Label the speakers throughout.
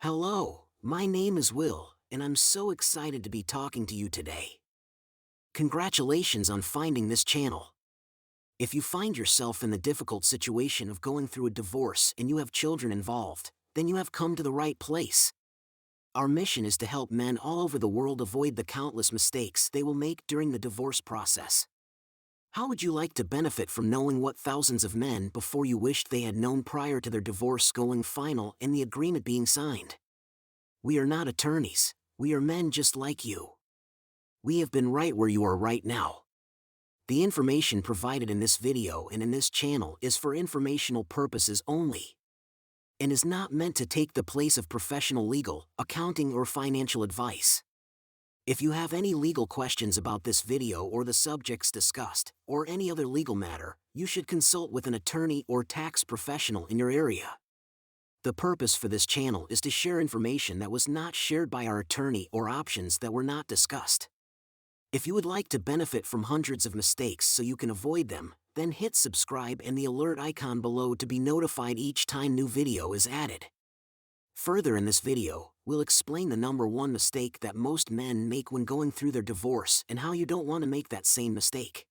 Speaker 1: Hello, my name is Will, and I'm so excited to be talking to you today. Congratulations on finding this channel. If you find yourself in the difficult situation of going through a divorce and you have children involved, then you have come to the right place. Our mission is to help men all over the world avoid the countless mistakes they will make during the divorce process. How would you like to benefit from knowing what thousands of men before you wished they had known prior to their divorce going final and the agreement being signed? We are not attorneys, we are men just like you. We have been right where you are right now. The information provided in this video and in this channel is for informational purposes only, and is not meant to take the place of professional legal, accounting or financial advice. If you have any legal questions about this video or the subjects discussed, or any other legal matter, you should consult with an attorney or tax professional in your area. The purpose for this channel is to share information that was not shared by our attorney or options that were not discussed. If you would like to benefit from hundreds of mistakes so you can avoid them, then hit subscribe and the alert icon below to be notified each time new video is added. Further in this video, we'll explain the number one mistake that most men make when going through their divorce and how you don't want to make that same mistake.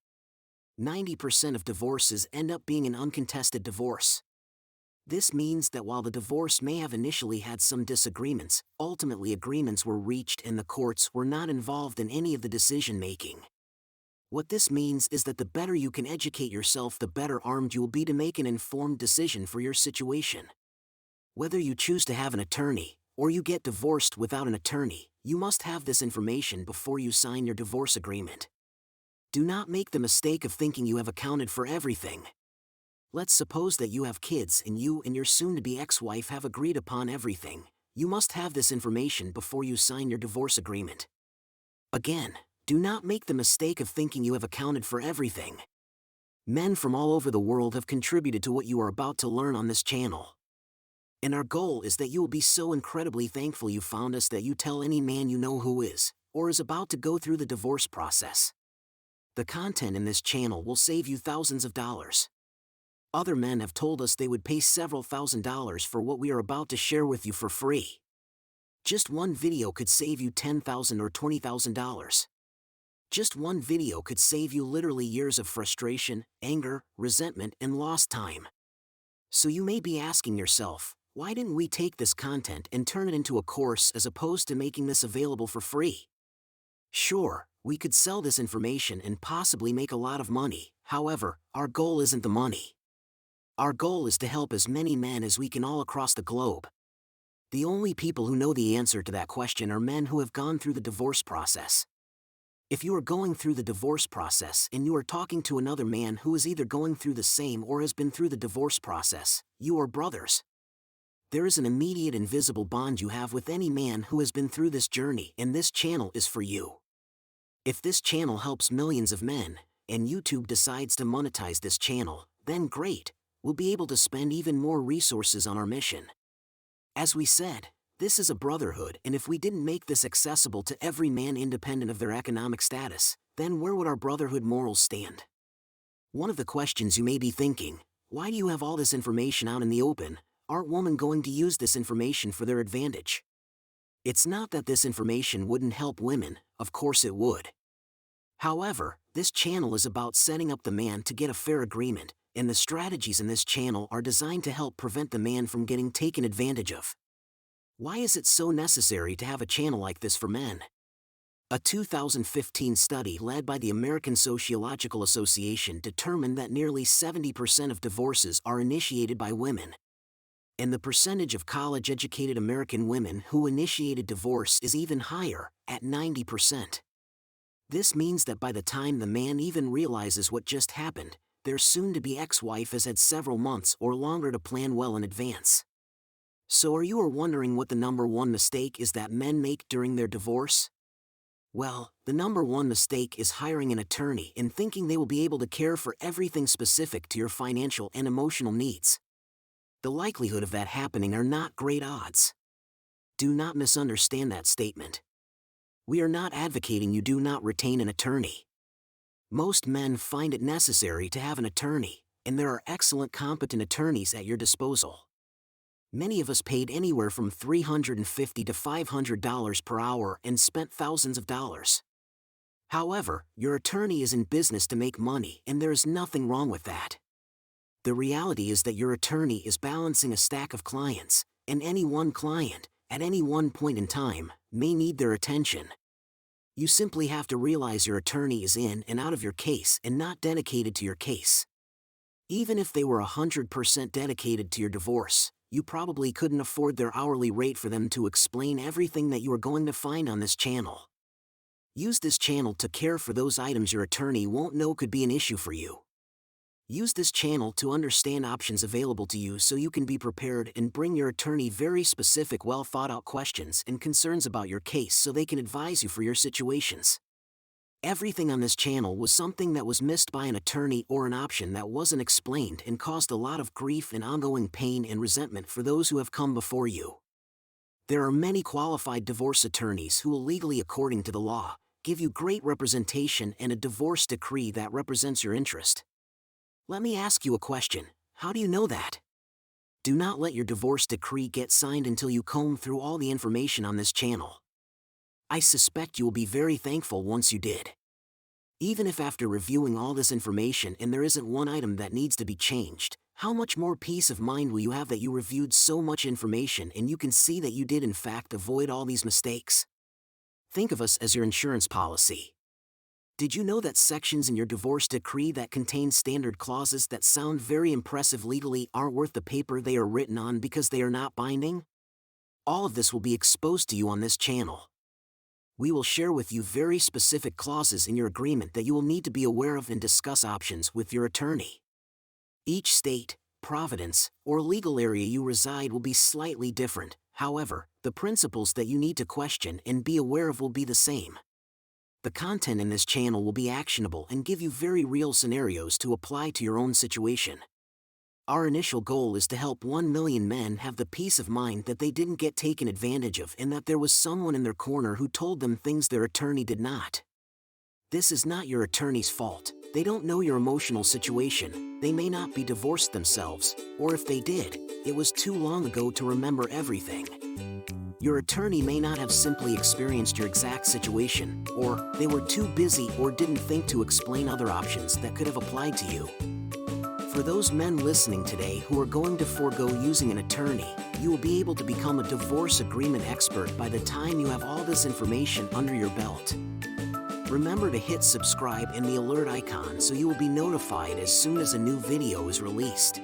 Speaker 1: 90% of divorces end up being an uncontested divorce. This means that while the divorce may have initially had some disagreements, ultimately agreements were reached and the courts were not involved in any of the decision-making. What this means is that the better you can educate yourself, the better armed you will be to make an informed decision for your situation. Whether you choose to have an attorney, or you get divorced without an attorney, you must have this information before you sign your divorce agreement. Do not make the mistake of thinking you have accounted for everything. Let's suppose that you have kids and you and your soon-to-be ex-wife have agreed upon everything. You must have this information before you sign your divorce agreement. Again, do not make the mistake of thinking you have accounted for everything. Men from all over the world have contributed to what you are about to learn on this channel. And our goal is that you will be so incredibly thankful you found us that you tell any man you know who is, or is about to go through the divorce process. The content in this channel will save you thousands of dollars. Other men have told us they would pay several $1,000s for what we are about to share with you for free. Just one video could save you $10,000 or $20,000. Just one video could save you literally years of frustration, anger, resentment, and lost time. So you may be asking yourself, why didn't we take this content and turn it into a course as opposed to making this available for free? Sure, we could sell this information and possibly make a lot of money. However, our goal isn't the money. Our goal is to help as many men as we can all across the globe. The only people who know the answer to that question are men who have gone through the divorce process. If you are going through the divorce process and you are talking to another man who is either going through the same or has been through the divorce process, you are brothers. There is an immediate invisible bond you have with any man who has been through this journey, and this channel is for you. If this channel helps millions of men, and YouTube decides to monetize this channel, then great. We'll be able to spend even more resources on our mission. As we said, this is a brotherhood, and if we didn't make this accessible to every man independent of their economic status, then where would our brotherhood morals stand? One of the questions you may be thinking, why do you have all this information out in the open? Aren't women going to use this information for their advantage? It's not that this information wouldn't help women, of course it would. However, this channel is about setting up the man to get a fair agreement, and the strategies in this channel are designed to help prevent the man from getting taken advantage of. Why is it so necessary to have a channel like this for men? A 2015 study led by the American Sociological Association determined that nearly 70% of divorces are initiated by women. And the percentage of college-educated American women who initiated divorce is even higher, at 90%. This means that by the time the man even realizes what just happened, their soon-to-be ex-wife has had several months or longer to plan well in advance. So are you wondering what the number one mistake is that men make during their divorce? Well, the number one mistake is hiring an attorney and thinking they will be able to care for everything specific to your financial and emotional needs. The likelihood of that happening are not great odds. Do not misunderstand that statement. We are not advocating you do not retain an attorney. Most men find it necessary to have an attorney, and there are excellent competent attorneys at your disposal. Many of us paid anywhere from $350 to $500 per hour and spent thousands of dollars. However, your attorney is in business to make money, and there is nothing wrong with that. The reality is that your attorney is balancing a stack of clients, and any one client, at any one point in time, may need their attention. You simply have to realize your attorney is in and out of your case and not dedicated to your case. Even if they were 100% dedicated to your divorce, you probably couldn't afford their hourly rate for them to explain everything that you are going to find on this channel. Use this channel to care for those items your attorney won't know could be an issue for you. Use this channel to understand options available to you so you can be prepared and bring your attorney very specific, well-thought-out questions and concerns about your case so they can advise you for your situations. Everything on this channel was something that was missed by an attorney or an option that wasn't explained and caused a lot of grief and ongoing pain and resentment for those who have come before you. There are many qualified divorce attorneys who will legally, according to the law, give you great representation and a divorce decree that represents your interest. Let me ask you a question. How do you know that? Do not let your divorce decree get signed until you comb through all the information on this channel. I suspect you will be very thankful once you did. Even if after reviewing all this information and there isn't one item that needs to be changed, how much more peace of mind will you have that you reviewed so much information and you can see that you did in fact avoid all these mistakes? Think of us as your insurance policy. Did you know that sections in your divorce decree that contain standard clauses that sound very impressive legally aren't worth the paper they are written on because they are not binding? All of this will be exposed to you on this channel. We will share with you very specific clauses in your agreement that you will need to be aware of and discuss options with your attorney. Each state, province, or legal area you reside will be slightly different. However, the principles that you need to question and be aware of will be the same. The content in this channel will be actionable and give you very real scenarios to apply to your own situation. Our initial goal is to help 1 million men have the peace of mind that they didn't get taken advantage of and that there was someone in their corner who told them things their attorney did not. This is not your attorney's fault. They don't know your emotional situation, they may not be divorced themselves, or if they did, it was too long ago to remember everything. Your attorney may not have simply experienced your exact situation, or they were too busy or didn't think to explain other options that could have applied to you. For those men listening today who are going to forego using an attorney, you will be able to become a divorce agreement expert by the time you have all this information under your belt. Remember to hit subscribe and the alert icon so you will be notified as soon as a new video is released.